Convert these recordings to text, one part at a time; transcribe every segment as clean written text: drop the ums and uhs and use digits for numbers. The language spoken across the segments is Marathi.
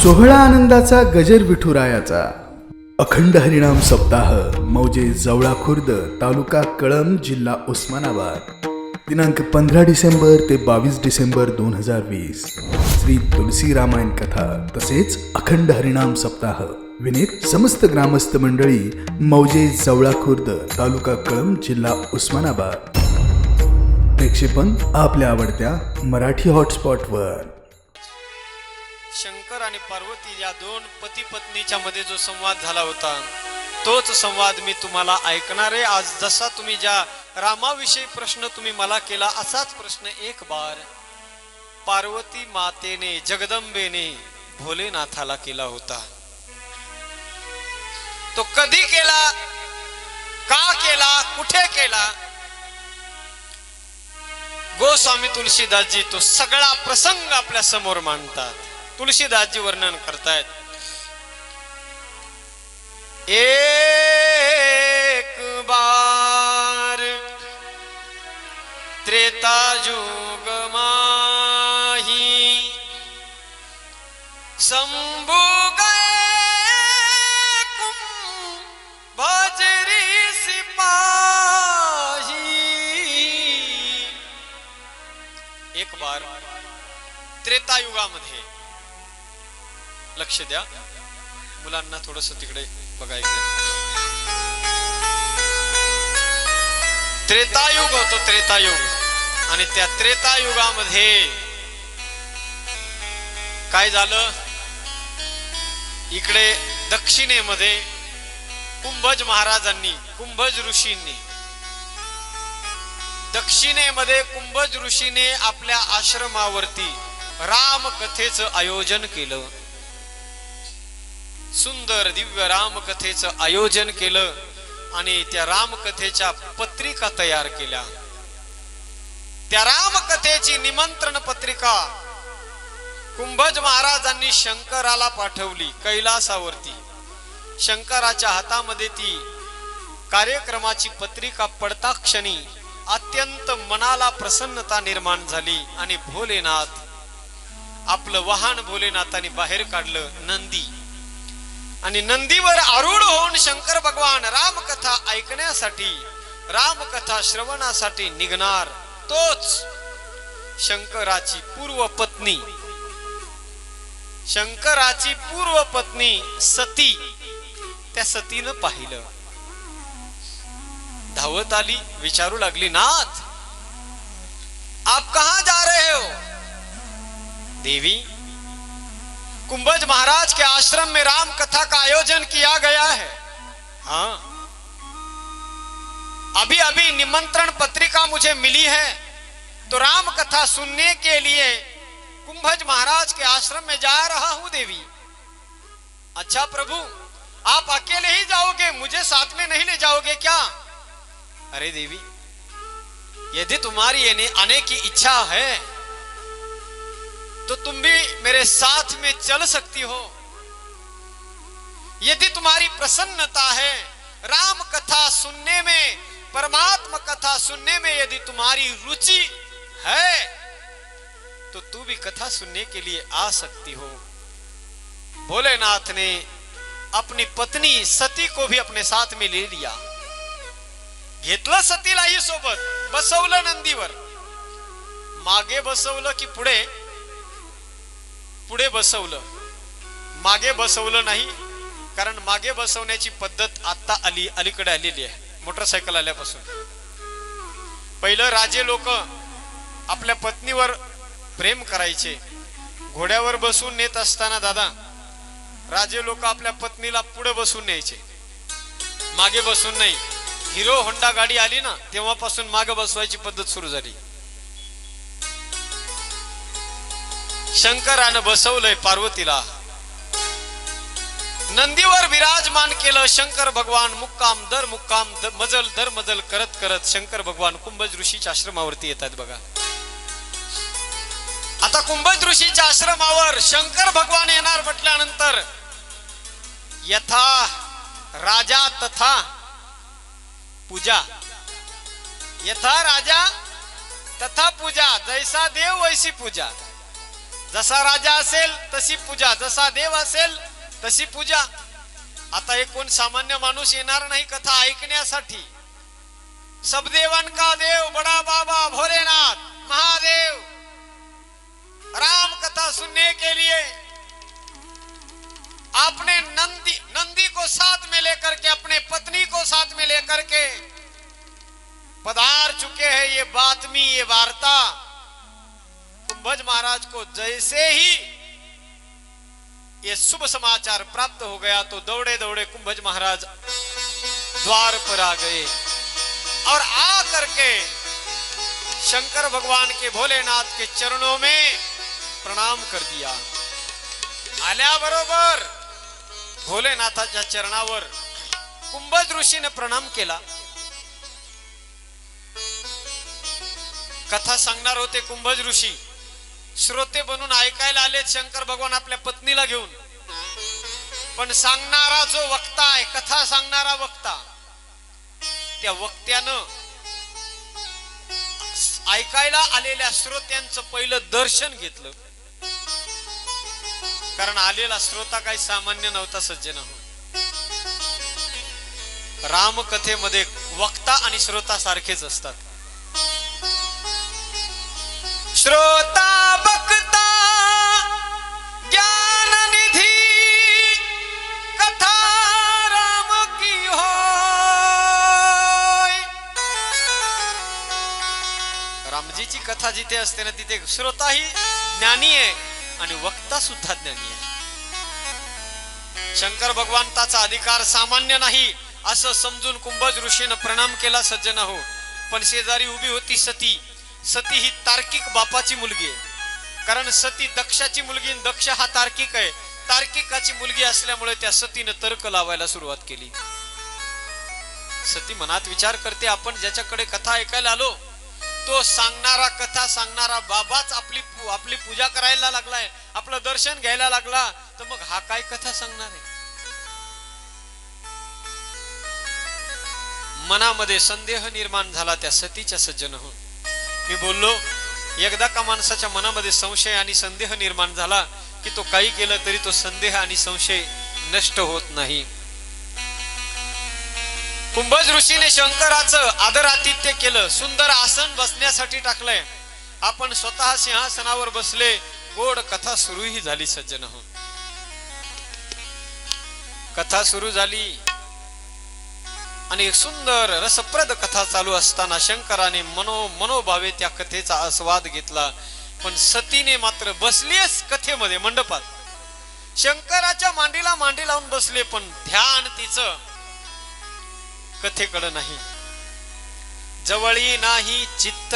सोहळा आनंदाचा गजर विठुरायाचा अखंड हरिनाम सप्ताह मौजे जवळा खुर्द तालुका कळंब जिल्हा उस्मानाबाद दिनांक 15 डिसेंबर ते 22 डिसेंबर 2020 श्री तुलसी रामायण कथा तसेच अखंड हरिनाम सप्ताह विनीत समस्त ग्रामस्थ मंडळी मौजे जवळा खुर्द तालुका कळंब जिल्हा उस्मानाबाद प्रक्षेपण आपल्या आवडत्या मराठी हॉटस्पॉटवर। शंकर आणि पार्वती या दोन पती पत्नीच्या मध्ये जो संवाद झाला होता तोच संवाद मी तुम्हाला ऐकणार आहे आज। जसा तुम्ही ज्या रामाविषयी प्रश्न तुम्ही मला केला असाच प्रश्न एक बार पार्वती मातेने जगदंबेने भोलेनाथाला केला होता। तो कधी केला, का केला, कुठे केला? गोस्वामी तुलसीदासजी तो सगळा प्रसंग आपल्या समोर मांडतात। तुलसीदासजी वर्णन करतायत। एक बार त्रेता युग माही शंभु गए कुंभजरी सिपाही। एक बार त्रेता युगामध्ये, लक्ष द्या मुलांना थोडस तिकडे बघायचं, त्रेतायुग होतो त्रेतायुग। आणि त्या त्रेतायुगामध्ये काय झालं, इकडे दक्षिणेमध्ये कुंभज महाराजांनी, कुंभज ऋषींनी दक्षिणेमध्ये कुंभज ऋषीने आपल्या आश्रमावरती रामकथेचं आयोजन केलं। सुंदर दिव्य रामकथेचं आयोजन केलं आणि त्या रामकथेच्या पत्रिका तयार केल्या। त्या रामकथेची निमंत्रण पत्रिका कुंभज महाराजांनी शंकराला पाठवली कैलासावरती। शंकराच्या हातामध्ये ती कार्यक्रमाची पत्रिका पडता क्षणी अत्यंत मनाला प्रसन्नता निर्माण झाली आणि भोलेनाथ आपलं वाहन भोलेनाथाने बाहेर काढलं, नंदी। आणि नंदीवर आरूढ होऊन शंकर भगवान रामकथा ऐकण्यासाठी, रामकथा श्रवणासाठी निघणार। तोच शंकराची पूर्व पत्नी, शंकराची पूर्व पत्नी सती, त्या सतीनं पाहिलं, धावत आली, विचारू लागली, नाथ आप कहां जा रहे हो? देवी, कुंभज महाराज के आश्रम में राम कथा का आयोजन किया गया है। हाँ, अभी अभी निमंत्रण पत्रिका मुझे मिली है तो राम कथा सुनने के लिए कुंभज महाराज के आश्रम में जा रहा हूं देवी। अच्छा प्रभु, आप अकेले ही जाओगे, मुझे साथ में नहीं ले जाओगे क्या? अरे देवी, यदि तुम्हारी आने की इच्छा है तो तुम भी मेरे साथ में चल सकती हो। यदि तुम्हारी प्रसन्नता है राम कथा सुनने में, परमात्मा कथा सुनने में यदि तुम्हारी रुचि है तो तू भी कथा सुनने के लिए आ सकती हो। भोलेनाथ ने अपनी पत्नी सती को भी अपने साथ में ले लिया, घेतलं सतीलाही सोबत, बसवलं नंदीवर। मागे बसवलं की पुढे? पुढे बसवलं, मागे बसवलं नाही, कारण मागे बसवण्याची पद्धत आता अलीकडे आलेली आहे मोटरसायकल आल्यापासून। पहिलं राजे लोक आपल्या पत्नीवर प्रेम करायचे, घोड्यावर बसून नेत असताना दादा राजे लोक आपल्या पत्नीला पुढे बसून न्यायचे, मागे बसून नाही। हिरो होंडा गाडी आली ना तेव्हापासून मागे बसवायची पद्धत सुरू झाली। शंकरानं बसवलंय पार्वतीला, नंदीवर विराजमान केलं। शंकर भगवान मुक्काम दर मुक्काम, मजल दर मजल करत करत शंकर भगवान कुंभज ऋषीच्या आश्रमावरती येतात बघा। आता कुंभज ऋषीच्या आश्रमावर शंकर भगवान येणार म्हटल्यानंतर यथा राजा तथा पूजा, यथा राजा तथा पूजा, जैसा देव वैसी पूजा। जसा राजा असेल तशी पूजा, जसा देव असेल तशी पूजा. आता एक कोण सामान्य माणूस येणार नाही कथा ऐकण्यासाठी. सब देवन का देव बड़ा बाबा भोलेनाथ महादेव राम कथा सुनने के लिए आपने नंदी को साथ में लेकर के, अपने पत्नी को साथ में लेकर के पधार चुके हैं. ये बातमी, ये वार्ता कुंभज महाराज को जैसे ही ये शुभ समाचार प्राप्त हो गया तो दौड़े दौड़े कुंभज महाराज द्वार पर आ गए और आ करके शंकर भगवान के भोलेनाथ के चरणों में प्रणाम कर दिया. आल्याबरोबर भोलेनाथाच्या चरणावर कुंभज ऋषीने प्रणाम केला. कथा सांगणार होते कुंभज ऋषी, श्रोते बनून ऐकायला आले शंकर भगवान आपल्या पत्नीला घेऊन. पण सांगणारा जो वक्ता आहे, कथा सांगणारा वक्ता, त्या वक्त्यानं ऐकायला आलेल्या श्रोत्यांचं पहिलं दर्शन घेतलं. कारण आलेला श्रोता काही सामान्य नव्हता, सज्जन हो. रामकथेमध्ये वक्ता आणि श्रोता सारखेच असतात. श्रोता बक्ता ज्ञान निधी कथा राम की होय. रामजीची कथा जिथे असते ना तिथे श्रोताही ज्ञानी आहे आणि वक्ता सुद्धा ज्ञानी आहे. शंकर भगवंताचा अधिकार सामान्य नाही असं समजून कुंभज ऋषीने प्रणाम केला. सज्जन हो, पण शेजारी उभी होती सती. सती ही तार्किक बापाची मुलगी आहे. कारण सती दक्षाची मुलगी, दक्ष हा तार्किक आहे. तार्किकाची मुलगी असल्यामुळे त्या सतीने तर्क लावायला सुरुवात केली. सती मनात विचार करते, आपण ज्याच्याकडे कथा ऐकायला आलो तो सांगणारा, कथा सांगणारा बाबाच आपली पूजा करायला लागलाय, आपलं दर्शन घ्यायला लागला, तर मग हा काय कथा सांगणार आहे. मनामध्ये संदेह निर्माण झाला त्या सतीच्या. सज्जन हो, मी बोललो, एकदा का माणसाच्या मनामध्ये संशय आणि संदेह निर्माण झाला की तो काही केलं तरी तो संदेह आणि संशय नष्ट होत नाही. कुंभज ऋषीने शंकराचं आदरातिथ्य केलं. सुंदर आसन बसण्यासाठी टाकलंय. आपण स्वतः सिंहासनावर बसले. गोड कथा सुरूही झाली. सज्जन हो, कथा सुरू झाली आणि सुंदर रसप्रद कथा चालू असताना शंकराने मनोभावे त्या कथेचा आस्वाद घेतला. पण सतीने मात्र बसलीच कथेमध्ये, मंडपात शंकराच्या मांडीला मांडी लावून बसले, पण ध्यान तिचं कथेकडे नाही. जवळी नाही चित्त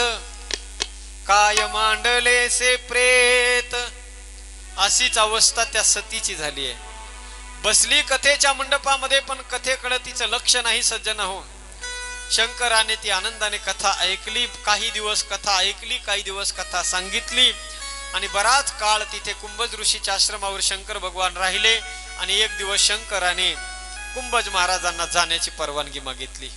काय मांडले से प्रेत, अशीच अवस्था त्या सतीची झाली आहे. बसली कथेच्या मंडपामध्ये पण कथेकडे तिचं लक्ष नाही. सज्जन हो, शंकराने ती आनंदाने कथा ऐकली. काही दिवस कथा ऐकली, काही दिवस कथा सांगितली आणि बराच काळ तिथे कुंभज ऋषीच्या आश्रमावर शंकर भगवान राहिले. आणि एक दिवस शंकराने कुंभज महाराजांना जाण्याची परवानगी मागितली.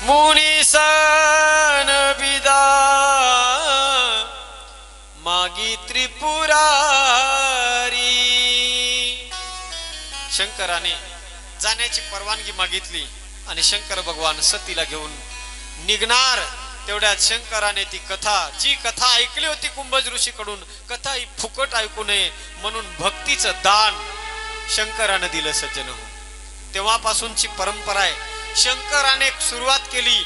मुनीसन विदा मागी त्रिपुरारी. शंकराने जाण्याची परवानगी मागितली आणि शंकर भगवान सतीला घेऊन निघणार. तेवढ्यात शंकराने ती कथा, जी कथा ऐकली होती कुंभज ऋषीकडून, कथा ही फुकट ऐकू नये म्हणून भक्तीचं दान शंकराने दिलं. सज्जन हो, तेव्हापासूनची परंपरा आहे. शंकराने सुरुवात केली.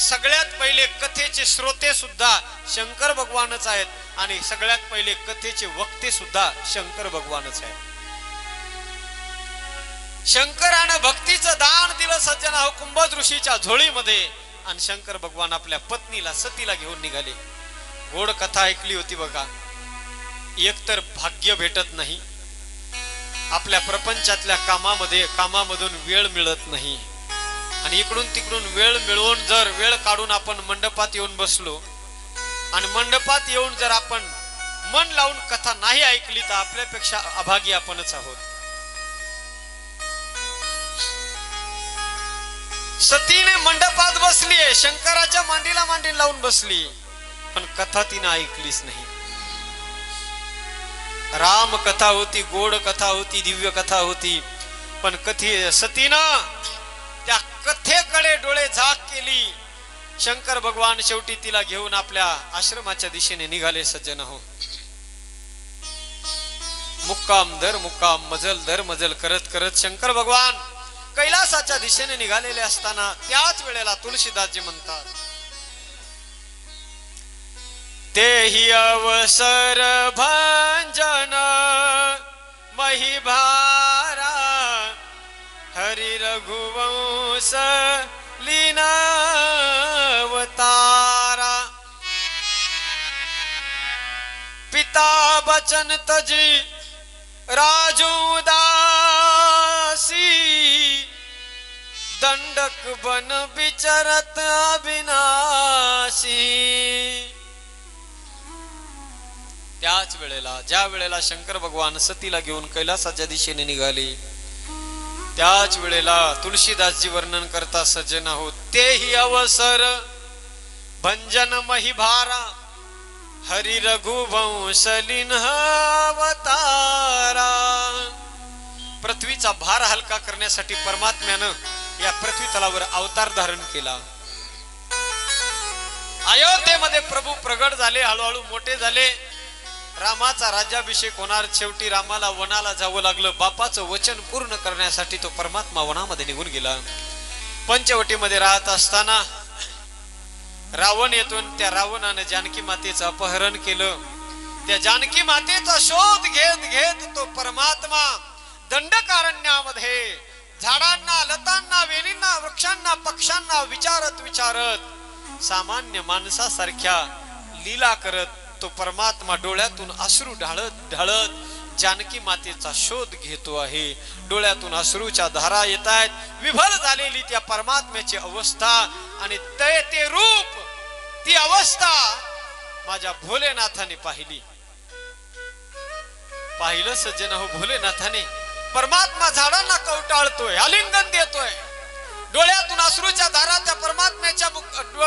सगळ्यात पहिले कथेचे श्रोते सुद्धा शंकर भगवानच आहेत आणि सगळ्यात पहिले कथेचे वक्ते सुद्धा शंकर भगवानच आहेत. शंकराने भक्तीचं दान दिलं. सज्जन हो, कुंभज ऋषीच्या झोळीमध्ये. आणि शंकर भगवान आपल्या पत्नीला सतीला घेऊन निघाले. गोड कथा ऐकली होती बघा. एकतर भाग्य भेटत नाही, आपल्या प्रपंचातल्या कामामधून वेळ मिळत नाही आणि इकडून तिकडून वेळ मिळवून जर वेळ काढून आपण मंडपात येऊन बसलो आणि मंडपात येऊन जर आपण मन लावून कथा नाही ऐकली तर आपल्यापेक्षा अभागी आपणच आहोत. सतीने मंडपात बसलीये, शंकराच्या मांडीला मांडी लावून बसली पण कथा तिनं ऐकलीच नाही. राम कथा होती, गोड कथा होती, दिव्य कथा होती, पण सतीनं त्या कथेकडे डोळे झाक केली. शंकर भगवान शेवटी तिला घेऊन आपल्या आश्रमाच्या दिशेने निघाले. सज्जन हो, मुक्काम दर मुक्काम, मजल दर मजल करत करत शंकर भगवान कैलासाच्या दिशेने निघालेले असताना त्याच वेळेला तुलसीदासजी म्हणतात, तेही अवसर भंजन महिभारा हरि रघुवंश लीनावतारा. पिता बचन तजी राजू दासी दंडक बन विचरत अविनाशी. त्याच वेळेला, ज्या वेळेला शंकर भगवान सतीला घेऊन कैलासाच्या दिशेने निघाले, त्याच वेळेला तुलसीदासजी वर्णन करता सज्जन हो, तेही अवसर भंजन महिभारा हरि रघुवंश लीनावतारा. पृथ्वीचा भार हलका करण्यासाठी परमात्म्यानं या पृथ्वी तलावर अवतार धारण केला. अयोध्येमध्ये प्रभू प्रगट झाले, हळूहळू मोठे झाले. रामाचा राज्याभिषेक होणार. शेवटी रामाला वनाला जावं लागलं. बापाचं वचन पूर्ण करण्यासाठी तो परमात्मा वनामध्ये निघून गेला. पंचवटीमध्ये राहत असताना रावण येतो. त्या रावणानं जानकी मातेचं अपहरण केलं. त्या जानकी मातेचा शोध घेत घेत तो परमात्मा दंडकारण्यामध्ये झाडांना, लतांना, वेलींना, वृक्षांना, पक्ष्यांना विचारत विचारत सामान्य माणसासारख्या लीला करत तो परमात्मा डोळ्यातून अश्रू ढाळत ढाळत जानकी मातेचा शोध घेतो आहे. डोळ्यातून अश्रूच्या धारा येत आहेत. विभल झालेली त्या परमात्म्याची अवस्था आणि ते रूप, ती अवस्था माझ्या भोलेनाथाने पाहिली. पाहिलं सज्जन हो, भोलेनाथाने परमात्मा झाडांना कवटाळतोय, आलिंगन देतोय. डोळ्यातून अश्रूच्या धारा त्या परमात्म्याच्या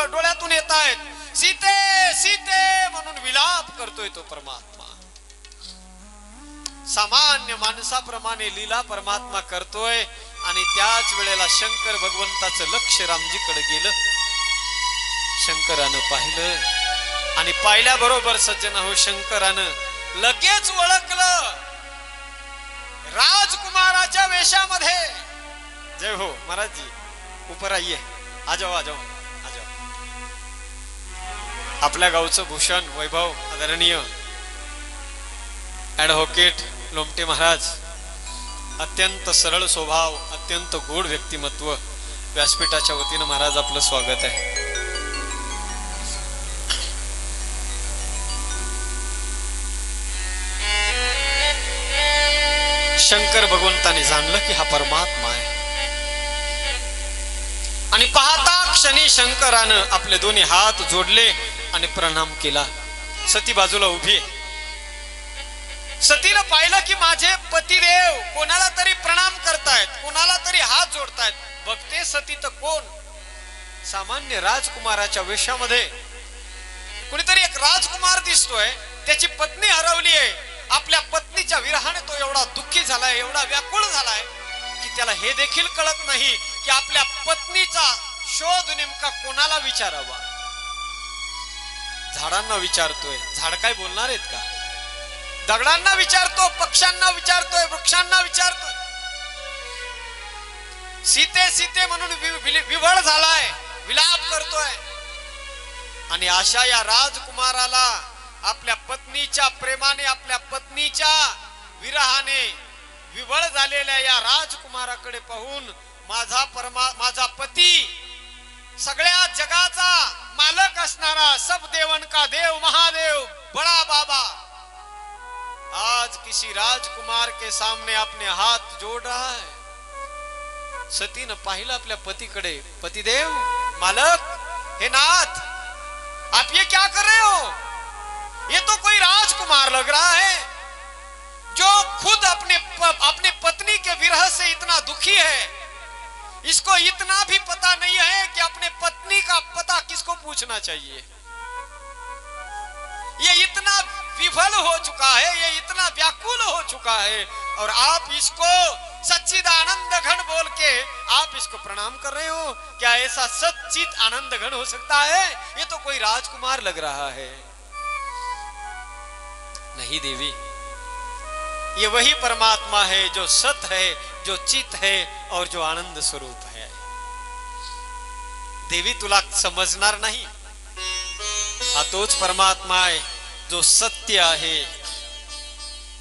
डोळ्यातून येत आहेत. सीते सीते म्हणून विलाप करतोय तो परमात्मा. सामान्य माणसाप्रमाणे लीला परमात्मा करतोय. आणि त्याच वेळेला शंकर भगवंताचं लक्ष रामजीकडे गेलं. शंकरानं पाहिलं आणि पाहिल्याबरोबर सज्जन हो, शंकरानं लगेच ओळखलं. राजकुमाराच्या वेशामध्ये. जय हो महाराज जी, ऊपर आइए, आ जाओ आ जाओ आ जाओ. आपल्या गावचं भूषण वैभव आदरणीय ॲडव्होकेट लोमटे महाराज, अत्यंत सरळ स्वभाव, अत्यंत गोड व्यक्तिमत्व. व्यासपीठाच्या वतीनं महाराज आपलं स्वागत आहे. शंकर भगवंताने जाणलं की हा परमात्मा आहे. आणि पाहता क्षणी शंकरानं आपले दोन्ही हात जोडले आणि प्रणाम केला. सती बाजूला उभी. सतीनं पाहिलं की माझे पतिदेव कोणाला तरी प्रणाम करतायत, कोणाला तरी हात जोडतायत. बघते सती तर कोण, सामान्य राजकुमाराच्या वेशामध्ये कोणीतरी एक राजकुमार दिसतोय. त्याची पत्नी हरवली आहे. आपल्या पत्नीच्या विरहाने तो एवढा दुःखी झालाय, एवढा व्याकुळ झालाय की त्याला हे देखील कळत नाही की आपल्या पत्नीचा शोध नेमका कोणाला विचारावा. झाडांना विचारतोय, झाड काय बोलणार आहेत का? दगडांना विचारतो, पक्ष्यांना विचारतोय, वृक्षांना विचारतोय. सीते सीते म्हणून विव्हळ झालाय, विलाप करतोय. आणि अशा या राजकुमाराला आपल्या पत्नीच्या प्रेमाने, आपल्या पत्नीच्या विरहाने विव्हळ झालेल्या या राजकुमाराकडे पाहून माझा पती, सगळ्या जगाचा मालक असणारा, सब देवन का देव महादेव बड़ा बाबा, आज किसी राजकुमार के सामने अपने हाथ जोड़ रहा है. सतीनं पाहिलं आपल्या पतीकडे. पतिदेव, मालक, हे नाथ, आप ये क्या कर रहे हो? ये तो कोई राजकुमार लग रहा है जो खुद अपने पत्नी के विरह से इतना दुखी है. इसको इतना भी पता नहीं है कि अपने पत्नी का पता किसको पूछना चाहिए. इतना विफल हो चुका है, ये इतना व्याकुल हो चुका है, और आप इसको सच्चिदानंद घन बोल के आप इसको प्रणाम कर रहे हो। क्या ऐसा सच्चित आनंद घन हो सकता है? ये तो कोई राजकुमार लग रहा है। नहीं देवी, ये वही परमात्मा है जो सत है, जो चित है और जो आनंद स्वरूप है। देवी तुला समजणार नाही, हा तोच परमात्मा आहे जो सत्य आहे।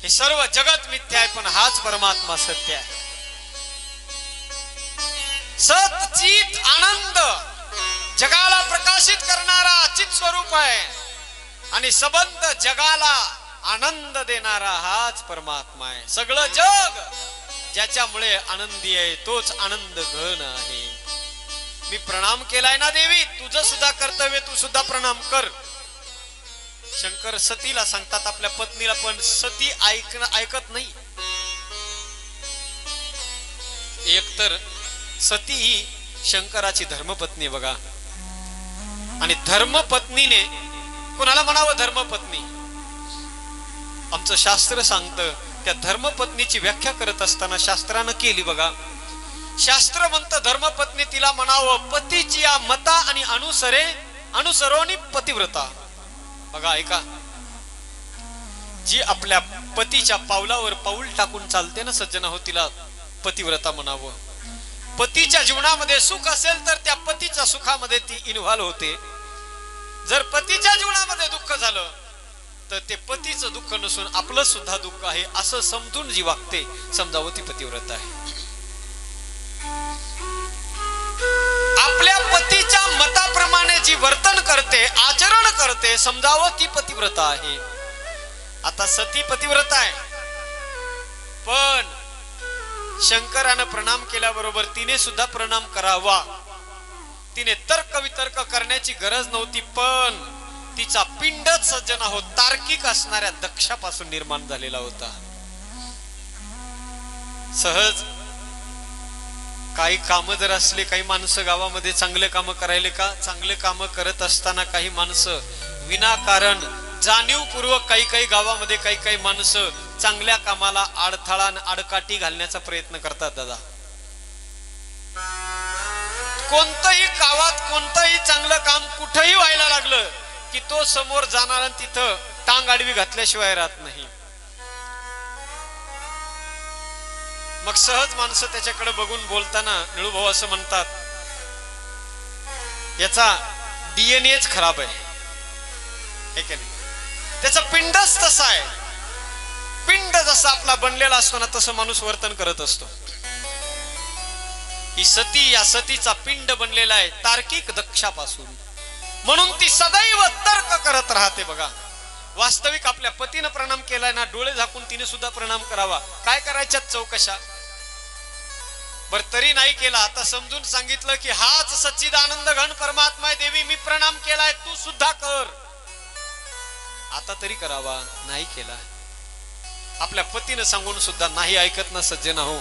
हे सर्व जगत मिथ्या आहे, पण हाच परमात्मा सत्य आहे। सत चित आनंद जगाला प्रकाशित करणारा चित स्वरूप आहे, आणि सबंध जगाला आनंद देणारा हाच परमात्मा आहे। सगळं जग ज्याच्यामुळे आनंदी आहे तोच आनंद घन आहे। मी प्रणाम केलाय ना देवी, तुझं सुद्धा कर्तव्य, तू सुद्धा प्रणाम कर। शंकर सतीला सांगतात आपल्या पत्नीला, पण सती ऐकत नाही। एकतर सती ही शंकराची धर्मपत्नी बघा, आणि धर्मपत्नीने कोणाला म्हणावं धर्मपत्नी? आमचं शास्त्र सांगतं त्या धर्मपत्नीची व्याख्या करत असताना शास्त्रानं केली बघा। शास्त्र म्हणतं धर्मपत्नी तिला म्हणावं पतीची या मता आणि अनुसरोनी पतिव्रता। बघा ऐका, जी आपल्या पतीच्या पावलावर पाऊल टाकून चालते ना सज्जन हो, तिला पतिव्रता म्हणावं। पतीच्या जीवनामध्ये सुख असेल तर त्या पतीच्या सुखामध्ये ती इन्व्हॉल्व होते। जर पतीच्या जीवनामध्ये दुःख झालं तर ते पतीचं दुःख नसून आपलं सुद्धा दुःख आहे असं समजून जी वागते, समजावं ती पतिव्रता आहे। आपल्या पतीच्या मताप्रमाणे जी वर्तन करते, आचरण करते, समजावं ती पतिव्रता आहे। आता सती पतिव्रता आहे, पण शंकरानं प्रणाम केल्याबरोबर तिने सुद्धा प्रणाम करावा। तिने तर्क वितर्क करण्याची गरज नव्हती, पण तिचा पिंडच सज्जन हो तार्किक असणाऱ्या दक्षापासून निर्माण झालेला होता। सहज काही काम जर असले, काही माणसं गावामध्ये चांगले काम करायले का, चांगले काम करत असताना काही माणसं विनाकारण जाणीवपूर्वक काही गावामध्ये काही माणसं चांगल्या कामाला अडथळा आडकाठी घालण्याचा प्रयत्न करतात। दादा, कोणतंही गावात कोणतंही चांगलं काम कुठेही व्हायला लागलं की तो समोर जाणार तिथं टांग आडवी घातल्याशिवाय राहत नाही। मग सहज माणसं त्याच्याकडे बघून बोलताना निळूभाऊ असं म्हणतात, याचा डीएनएच खराब आहे, हे की नाही? त्याचा पिंडच तसा आहे, पिंड जसा आपला बनलेला असतो ना तसं माणूस वर्तन करत असतो। ही सती, या सतीचा पिंड बनलेला आहे तार्किक दक्षापासून, म्हणून ती सदैव तर्क करत राहते बघा। वास्तविक आपल्या पतीनं प्रणाम केलाय ना, डोळे झाकून तिने सुद्धा प्रणाम करावा। काय करायच्या चौकशा? बर तरी नाही केला, आता समजून सांगितलं की हाच सच्चिदानंद घन परमात्मा आहे। देवी मी प्रणाम केलाय, तू सुद्धा कर। आता तरी करावा, नाही केला। आपल्या पतीनं सांगून सुद्धा नाही ऐकत ना सज्जन हो।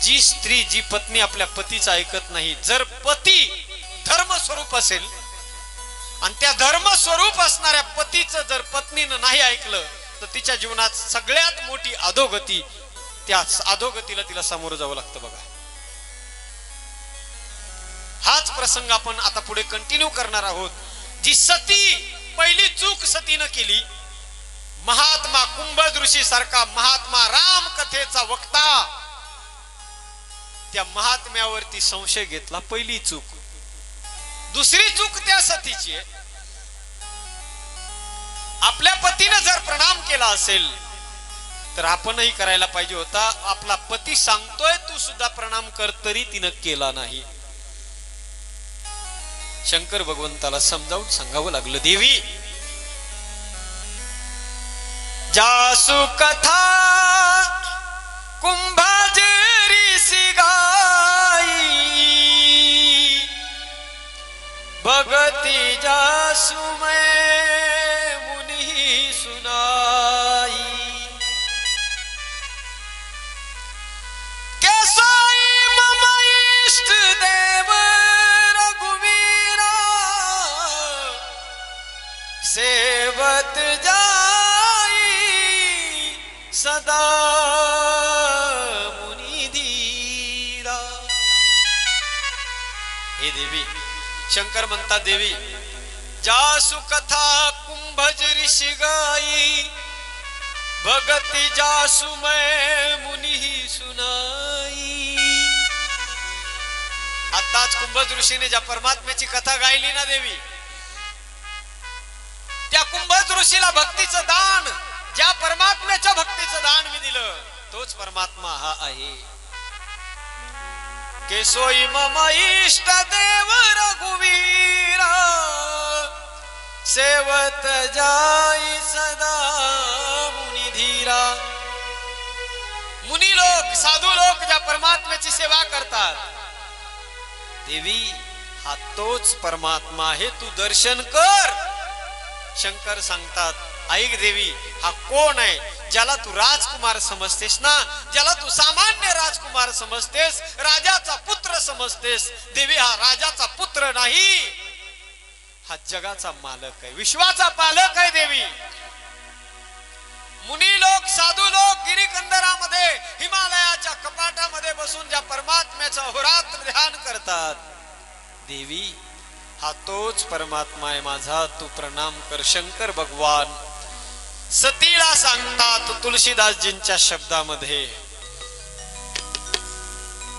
जी स्त्री, जी पत्नी आपल्या पतीचं ऐकत नाही, जर पती धर्म स्वरूप असेल आणि त्या धर्म स्वरूप असणाऱ्या पतीचं जर पत्नीनं नाही ऐकलं तर तिच्या जीवनात सगळ्यात मोठी अधोगती, त्या अधोगतीला तिला सामोरं जावं लागतं बघा। हाच प्रसंग आपण आता पुढे कंटिन्यू करणार आहोत। जी सती, पहिली चूक सतीनं केली, महात्मा कुंभज ऋषी सारखा महात्मा राम कथेचा वक्ता, त्या महात्म्यावरती संशय घेतला, पहिली चूक। दुसरी चूक त्या सतीची आहे, आपल्या पतीने जर प्रणाम केला असेल तर आपणही करायला पाहिजे होता। आपला पती सांगतोय तू सुद्धा प्रणाम कर, तरी तिनं केला नाही। शंकर भगवंताला समजावून सांगावं लागलं, देवी जासु कथा कुंभाजेरी सी गाई, भगती जासु मैं मुनि सुनाई। केसाई मम इष्ट देव रघुवीरा, सेवत सदा मुनी धीरा. हे देवी, शंकर म्हणतात देवी, जासु कथा कुंभज ऋषी गाई, भगती जासु मैं मुनी सुनाई. आताच कुंभज ऋषीने ज्या परमात्म्याची कथा गायली ना देवी, त्या कुंभज ऋषीला भक्तीचं दान, ज्या परमात्म्याच्या भक्तीचं दान मी दिलं, तोच परमात्मा हा आहे. केसोई मम इष्ट देव रघुवीरा, सेवत जाई सदा मुनी धीरा. मुनी लोक, साधू लोक ज्या परमात्म्याची सेवा करतात, देवी हा तोच परमात्मा आहे, तू दर्शन कर. शंकर सांगतात, ऐक देवी, हा कोण आहे ज्याला तू राजकुमार समजतेस ना, ज्याला तू सामान्य राजकुमार समजतेस, राजाचा पुत्र समजतेस. देवी हा राजाचा पुत्र नाही, हा जगाचा मालक आहे, विश्वाचा पालक आहे. देवी मुनी लोक, साधू लोक गिरीकंदरामध्ये, हिमालयाच्या कपाटामध्ये बसून ज्या परमात्म्याचं अहोरात्र ध्यान करतात, देवी हा तोच परमात्मा आहे माझा, तू प्रणाम कर. शंकर भगवान सतीला सांगतात तुलसीदासजींच्या शब्दामध्ये,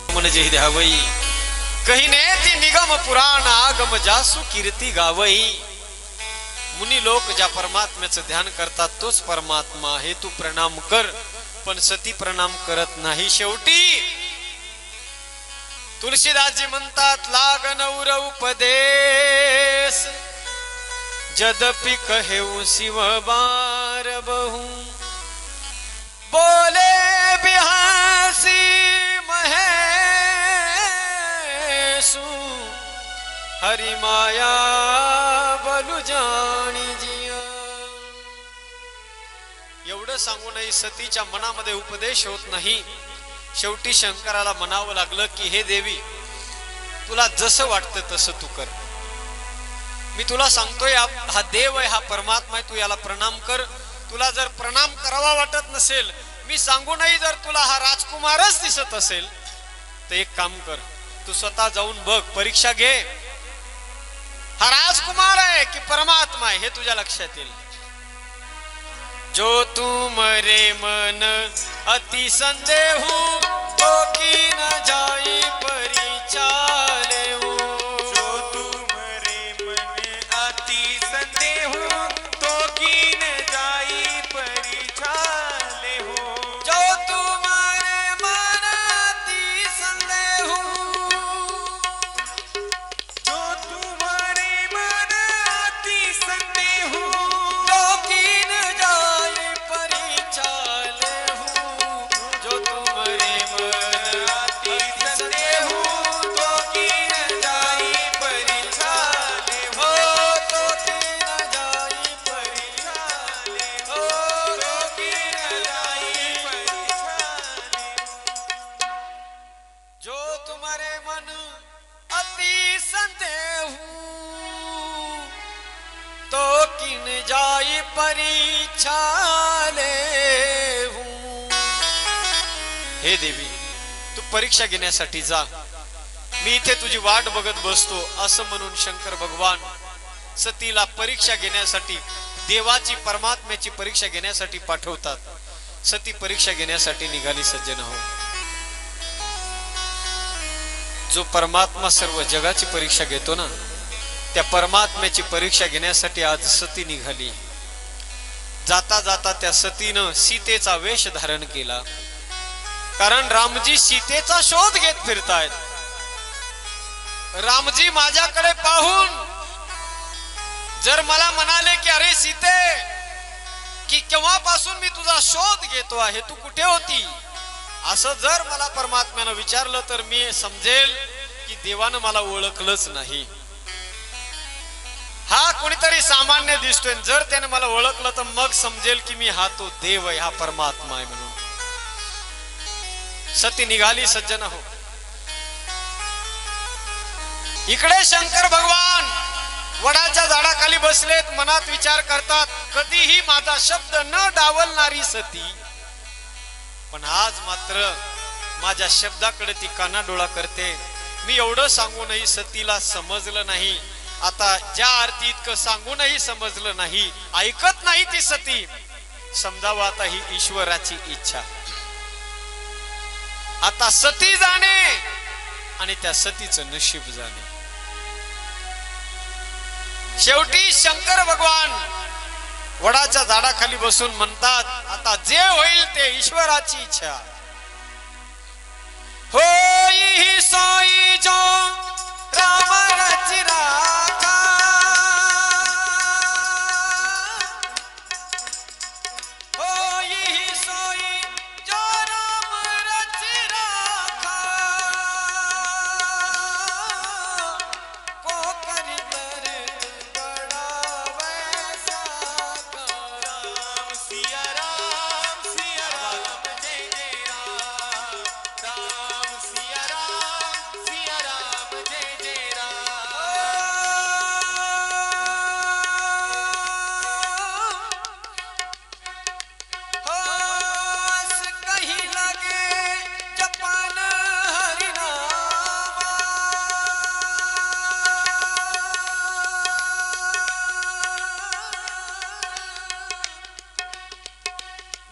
म्हणजे द्यावई कहीने ती निगम पुराण आगम जासू कीर्ती गावई. मुनी लोक ज्या परमात्म्याचं ध्यान करतात तोच परमात्मा आहे, तू प्रणाम कर. पण सती प्रणाम करत नाही. शेवटी तुलसीदासजी म्हणतात, लागन उर उपदेश जदपि कहेऊ शिव बार बहु, बोले बिहासी महेशु हरि माया बलु जाणी जिया. एवढं सांगूनही सतीच्या मनामध्ये उपदेश होत नाही. शेवटी शंकराला म्हणावं लागलं की हे देवी, तुला जसं वाटतं तसं तू कर. मी तुला सांगतोय हा देव आहे, हा परमात्मा आहे, तू याला प्रणाम कर. तुला जर प्रणाम करावा वाटत नसेल, मी सांगूनही जर तुला हा राजकुमारच दिसत असेल, तर एक काम कर, तू स्वतः जाऊन बघ, परीक्षा घे, हा राजकुमार आहे की परमात्मा आहे हे तुझ्या लक्षात येईल. जो तुमरे मन अति संदेहू, तो की न जाई परिचालेऊ. जो तुमरे मन अति संदेहू, तो की न जाई परिचालेहू. जो तुमरे मन अति संदेहू, जो तुमरे मन अति संदेहू, तो की न जाई परिचालेहू. जो तुमरे मन अति संदेहू, तो की न जाई परिचालेहू. तो की न जाई परिचालेहू. तो की न जाई परिचालेहू. जो तुम्हारे मन अति संदेहू, तो किन जाई परिचालेहू. हे देवी, तू परीक्षा घेण्यासाठी जा, मी इथे तुझी वाट बघत बसतो, असं म्हणून शंकर भगवान सतीला परीक्षा घेण्यासाठी, देवाची परमात्म्याची परीक्षा घेण्यासाठी पाठवतात. सती परीक्षा घेण्यासाठी निघाली. सज्जन हो, जो परमात्मा सर्व जगाची परीक्षा घेतो ना, त्या परमात्म्याची परीक्षा घेण्यासाठी आज सती निघाली. जाता जाता त्या सतीनं सीतेचा वेश धारण केला, कारण रामजी सीतेचा शोध घेत फिरतायत. रामजी माझ्याकडे पाहून जर मला म्हणाले की अरे सीते, की केव्हापासून मी तुझा शोध घेतो आहे, तू कुठे होती, असं जर मला परमात्म्यानं विचारलं, तर मी समजेल की देवानं मला ओळखलंच नाही. हा कोणीतरी सामान्य दिसतोय. जर त्याने मला ओळखलं तर मग समजेल की मी हा तो देव आहे, हा परमात्मा आहे म्हणून. सती निघाली. सज्जन हो, इकडे शंकर भगवान वडाच्या झाडाखाली बसलेत, मनात विचार करतात, कधीही माझा शब्द न डावलणारी सती पण आज मात्र माझ्या शब्दाकडे ती कानाडोळा करते. मी एवढं सांगूनही सतीला समजलं नाही. आता ज्या अर्थी इतकं सांगूनही समजलं नाही, ऐकत नाही ती सती. समजावं आता ही ईश्वराची इच्छा. आता सती जाणे आणि त्या सतीचं नशीब जाणे. शेवटी शंकर भगवान वडाच्या झाडाखाली बसून म्हणतात, आता जे होईल ते ईश्वराची इच्छा. होई सोई जो राम रची राखा, होई सोई जो राम रची राखा, को करी तर गड़ा वैसा का. राम सिया राम जय जय राम. राम सिया राम जय जय राम. होस कहीं लगे जपन हरिनामा,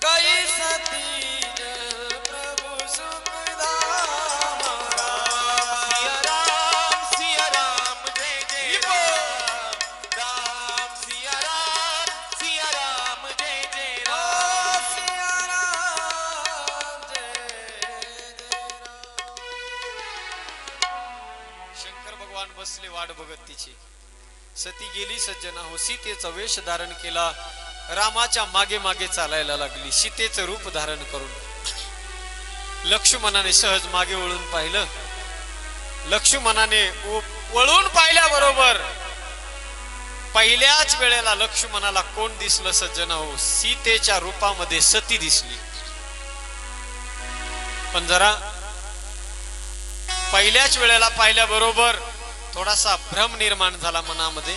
गई सती जल प्रभु सुखधामा. सिया राम जय जय राम. राम सिया राम जय जय राम. सिया राम जय जय राम. शंकर भगवान बसले वाट बघत तिची. सती गेली सज्जना हो. सीतेचा वेश धारण केला, रामाच्या मागे मागे चालायला लागली सीतेचं रूप धारण करून. लक्ष्मणाने सहज मागे वळून पाहिलं. लक्ष्मणाने वळून पाहिल्याबरोबर पहिल्याच वेळेला लक्ष्मणाला कोण दिसलं सज्जना हो? सीतेच्या रूपामध्ये सती दिसली. पण जरा पहिल्याच वेळेला पाहिल्याबरोबर थोडासा भ्रम निर्माण झाला मनामध्ये.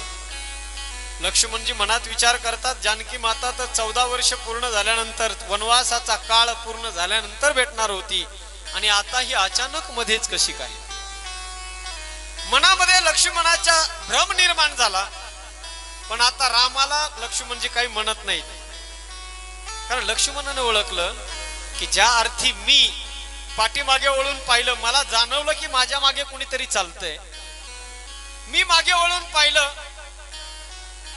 लक्ष्मणजी मनात विचार करतात, जानकी माता तर 14 वर्ष पूर्ण झाल्यानंतर, वनवासाचा काळ पूर्ण झाल्यानंतर भेटणार होती, आणि आता ही अचानक मध्येच कशी काय? मनामध्ये लक्ष्मणाचा भ्रम निर्माण झाला. पण आता रामाला लक्ष्मणजी काही म्हणत नाहीत, कारण लक्ष्मणाने ओळखलं की ज्या अर्थी मी पाठीमागे वळून पाहिलं, मला जाणवलं की माझ्या मागे कोणीतरी चालतंय. मी मागे वळून पाहिलं,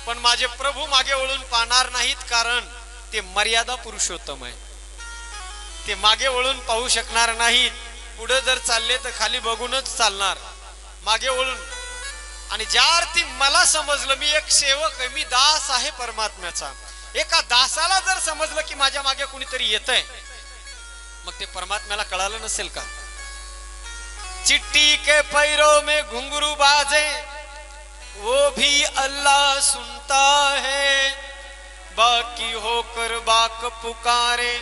पण माझे प्रभू मागे वळून पाहणार नाहीत, कारण ते मर्यादा पुरुषोत्तम आहे. ते मागे वळून पाहू शकणार नाहीत. पुढे जर चालले तर खाली बघूनच चालणार, मागे वळून. आणि ज्या अर्थी मला समजलं मी एक सेवक आहे, मी दास आहे परमात्म्याचा. एका दासाला जर समजलं की माझ्या मागे कोणीतरी येतंय, मग ते परमात्म्याला कळालं नसेल का? चिट्टी के पैरों में घुंघरू बाजे, वो भी अल्लाह सुनता है. बाकी होकर बाक पुकारे,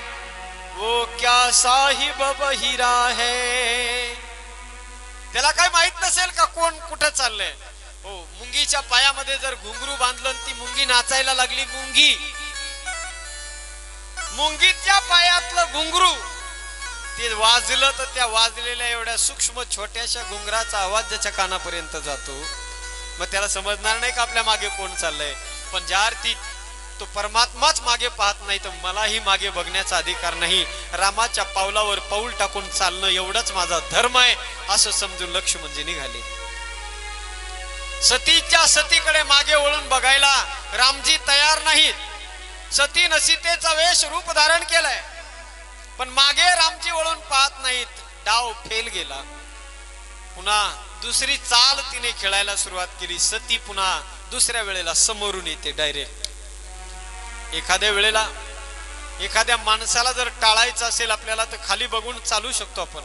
वो क्या साहिब बहिरा है. त्याला काय माहित नसेल का कोण कुठे चाललंय? हो, मुंगीच्या पायामध्ये जर घुंगरू बांधलं ती मुंगी नाचायला लागली, मुंगीच्या पायातलं घुंगरू ते वाजलं तर त्या वाजलेल्या एवढ्या सूक्ष्म छोट्याशा घुंगराचा आवाज ज्याच्या कानापर्यंत जातो, मग त्याला समजणार नाही का आपल्या मागे कोण चाललंय. पण ज्या अर्थी तो परमात्माच मागे पाहत नाही, तर मलाही मागे बघण्याचा अधिकार नाही. रामाच्या पावलावर पाऊल टाकून चालणं एवढंच माझा धर्म आहे, असं समजून लक्ष्मणजी निघाले. सतीच्या सतीकडे मागे वळून बघायला रामजी तयार नाहीत. सतीनं सीतेचा वेश रूप धारण केलाय, पण मागे रामजी वळून पाहत नाहीत. डाव फेल गेला. पुन्हा दुसरी चाल तिने खेळायला सुरुवात केली. सती पुन्हा दुसऱ्या वेळेला समोरून येते डायरेक्ट. एखाद्या वेळेला एखाद्या माणसाला जर टाळायचं असेल आपल्याला, तर खाली बघून चालू शकतो आपण.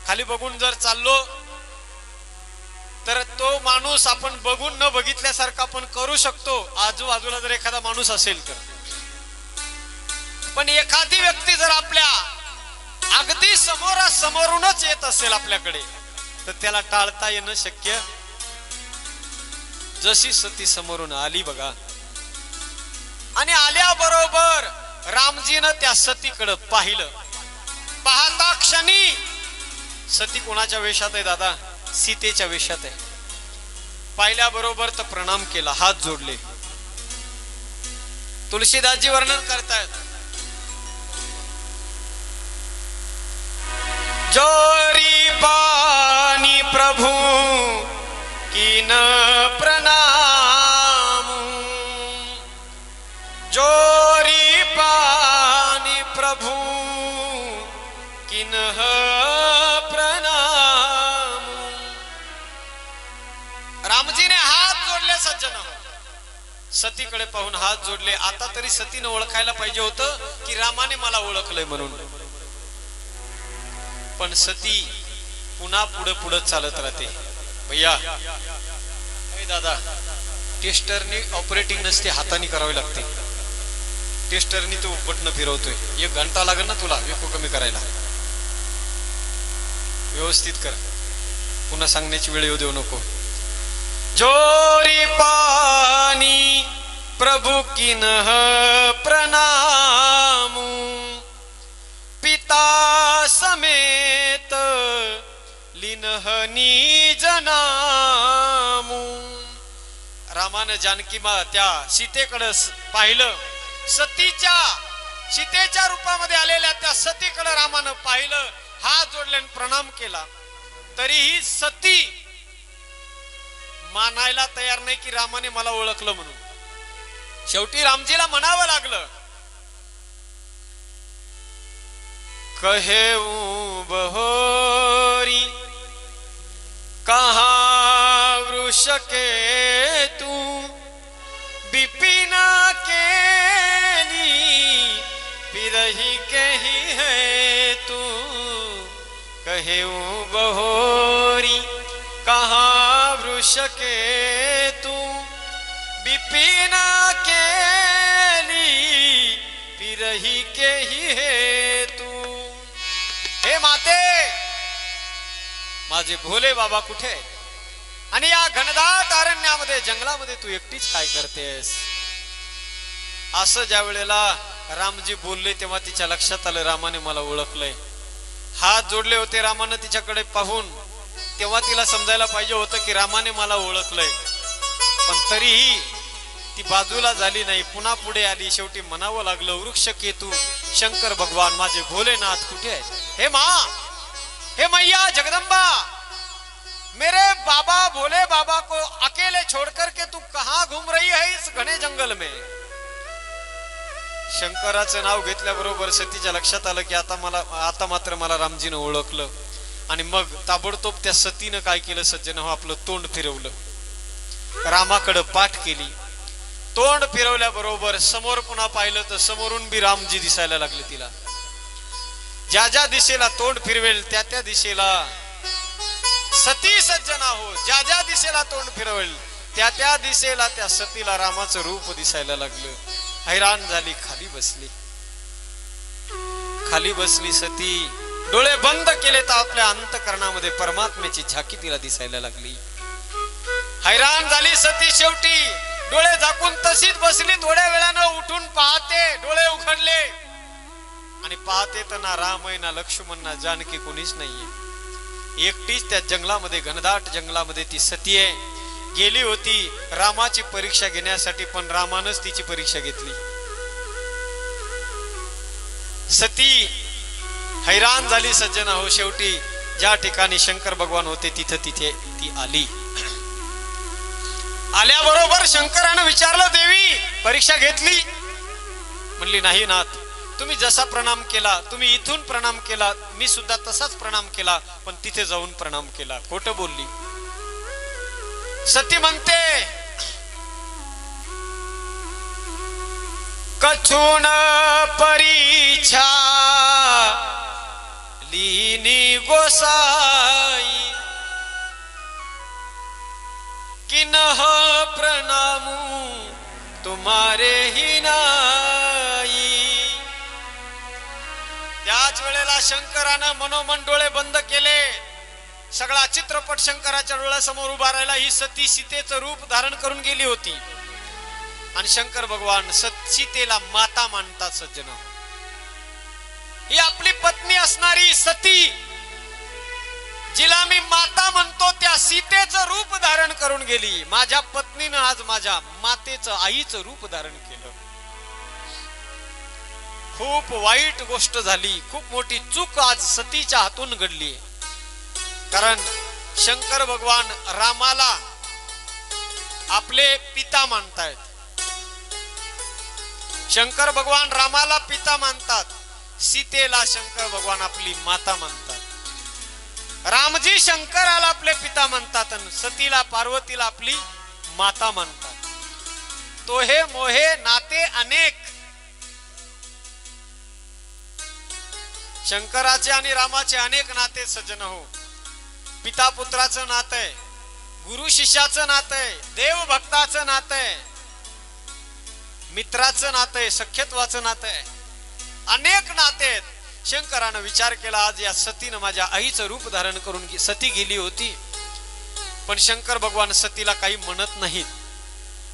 खाली बघून जर चाललो तर तो माणूस आपण बघून न बघितल्यासारखा आपण करू शकतो, आजूबाजूला जर एखादा माणूस असेल तर. पण एखादी व्यक्ती जर आपल्या अगदी समोरूनच येत असेल आपल्याकडे, तर त्याला टाळता येणं शक्य. जशी सती समोरून आली बघा, आणि आल्याबरोबर रामजीनं त्या सतीकडे पाहिलं. पाहता क्षणी सती कोणाच्या वेशात आहे दादा? सीतेच्या वेशात आहे. पाहिल्याबरोबर तर प्रणाम केला, हात जोडले. तुलसीदासजी वर्णन करतायत, जोरी पानी प्रभु कीन प्रणाम, जोरी पानी प्रभु किन्ह प्रणाम. रामजीने हात जोडले सज्जन, सतीकडे पाहून हात जोडले. आता तरी सतीनं ओळखायला पाहिजे होतं की रामाने मला ओळखलंय म्हणून. पण सती पुन्हा पुढे पुढे चालत राहते. भैया दादा, टेस्टरनी ऑपरेटिंग नसते, हाताने करावे लागते. टेस्टरनी तो बटन फिरवतोय, 1 घंटा लागेल ना तुला वेको कमी करायला. व्यवस्थित कर, पुन्हा सांगण्याची वेळ येऊ देऊ नको. जोरी पानी प्रभु किन्ह प्रणाम, पिता समेत लिनह निज नामू. रामानं जानकी त्या सीतेकडे पाहिलं, सीतेच्या रूपामध्ये आलेल्या त्या सतीकडे रामानं पाहिलं, हात जोडले आणि प्रणाम केला. तरीही सती मानायला तयार नाही की रामाने मला ओळखलं म्हणून. शेवटी रामजीला म्हणावं लागलं, कहे बहोरी कहा वृष के तू, बिपिन केली पिरही कही है तू. कहे बहोरी कहा वृष के तू, बिपिन केली पिरही केही है तू. हे माते, माझे भोले बाबा कुठे? आणि या घनदाट अरण्यामध्ये जंगलामध्ये तू एकटीच काय करतेस? असं ज्या वेळेला रामजी बोलले तेव्हा तिच्या लक्षात आलं रामाने मला ओळखलंय. हात जोडले होते रामाने तिच्याकडे पाहून, तेव्हा तिला समजायला पाहिजे होतं की रामाने मला ओळखलंय. पण तरीही ती बाजूला झाली नाही, पुन्हा पुढे आली. शेवटी म्हणावं लागलं, वृक्ष केतू शंकर भगवान माझे भोलेनाथ कुठे आहे? हे माँ, हे मैया जगदम्बा, मेरे बाबा भोले बाबा को अकेले छोड़कर के तू कहां घूम रही है इस घने जंगल में? शंकराचं नाव घेतल्याबरोबर सतीच्या लक्षात आलं की आता मात्र मला रामजीनं ओळखलं. आणि मग ताबडतोब त्या सतीनं काय केलं सज्जन, आपलं तोंड फिरवलं, रामाकडे पाठ केली. तोंड फिरवल्याबरोबर समोर पुन्हा पाहिलं तर समोरून बी रामजी दिसायला लागले तिला. ज्या ज्या दिशेला तोंड फिरवेल त्या त्या दिशेला सती सज्जना हो, ज्या ज्या दिशेला तोंड फिरवेल त्या त्या दिशेला त्या सतीला रामाचं रूप दिसायला लागलं. हैराण झाली, खाली बसली. खाली बसली सती, डोळे बंद केले तर आपल्या अंतःकरणामध्ये परमात्म्याची झाकी तिला दिसायला लागली. हैराण झाली सती, शेवटी डोळे झाकून तशीच बसली. थोड्या वेळानं उठून पाहते, डोळे उघडले आणि पाहते तर ना राम आहे, ना लक्ष्मण, ना जानकी, कोणीच नाहीये. एकटीच त्या जंगलामध्ये, घनदाट जंगलामध्ये ती सती आहे. गेली होती रामाची परीक्षा घेण्यासाठी, पण रामानंच तिची परीक्षा घेतली. सती हैराण झाली सज्जना हो. शेवटी ज्या ठिकाणी शंकर भगवान होते तिथे ती आली. आल्याबरोबर शंकरानं विचारलं, देवी परीक्षा घेतली? म्हणली, नाही नाथ, तुम्ही जसा प्रणाम केला, तुम्ही इथून प्रणाम केला, मी सुद्धा तसाच प्रणाम केला, पण तिथे जाऊन प्रणाम केला. खोटं बोलली. सती म्हणते, कछुन परीक्षा लीनी गोसाई, किन्ह प्रणामू तुम्हारे ही नाही. त्याच वेळेला शंकरानं मनोमन डोळे बंद केले. सगळा चित्रपट शंकराच्या डोळ्यासमोर उभा राहिला. ही सती सीतेचं रूप धारण करून गेली होती आणि शंकर भगवान सीतेला माता मानतात सज्जन. ही आपली पत्नी असं असणारी सती, जिला मी माता म्हणतो, त्या सीतेचं रूप धारण करून गेली. माझ्या पत्नीनं आज माझ्या मातेचं, आईचं रूप धारण केलं. खूप वाईट गोष्ट झाली, खूप मोठी चूक आज सतीच्या हातून घडली. कारण शंकर भगवान रामाला आपले पिता मानतायत. शंकर भगवान रामाला पिता मानतात, सीतेला शंकर भगवान आपली माता मानतात. रामजी शंकराला आपले पिता म्हणतात आणि सतीला पार्वतीला आपली माता म्हणतात. तो हे मोहे नाते अनेक. शंकराचे आणि रामाचे अनेक नाते सज्जन हो. पिता पुत्राचं नातं आहे, गुरु शिष्याचं नातं आहे, देव भक्ताचं नातं आहे, मित्राचं नातं आहे, सख्यत्वाचं नातं आहे, अनेक नाते आहेत. शंकरानं विचार केला, आज या सतीनं माझ्या आईचं रूप धारण करून सती गेली होती, पण शंकर भगवान सतीला काही म्हणत नाहीत.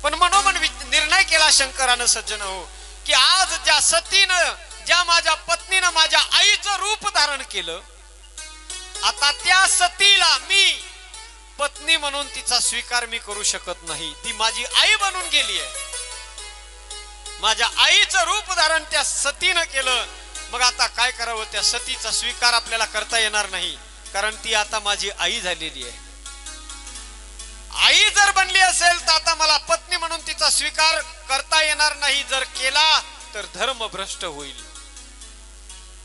पण मनोमन निर्णय केला शंकरानं सज्जन हो, की आज ज्या सतीनं, ज्या माझ्या पत्नीनं माझ्या आईचं रूप धारण केलं, आता त्या सतीला मी पत्नी म्हणून तिचा स्वीकार मी करू शकत नाही. ती माझी आई बनून गेली आहे. माझ्या आईचं रूप धारण त्या सतीनं केलं. मग आता काय करावं? त्या सतीचा स्वीकार आपल्याला करता येणार नाही, कारण ती आता माझी आई झालेली आहे. आई जर बनली असेल तर आता मला पत्नी म्हणून तिचा स्वीकार करता येणार नाही. जर केला तर धर्म भ्रष्ट होईल.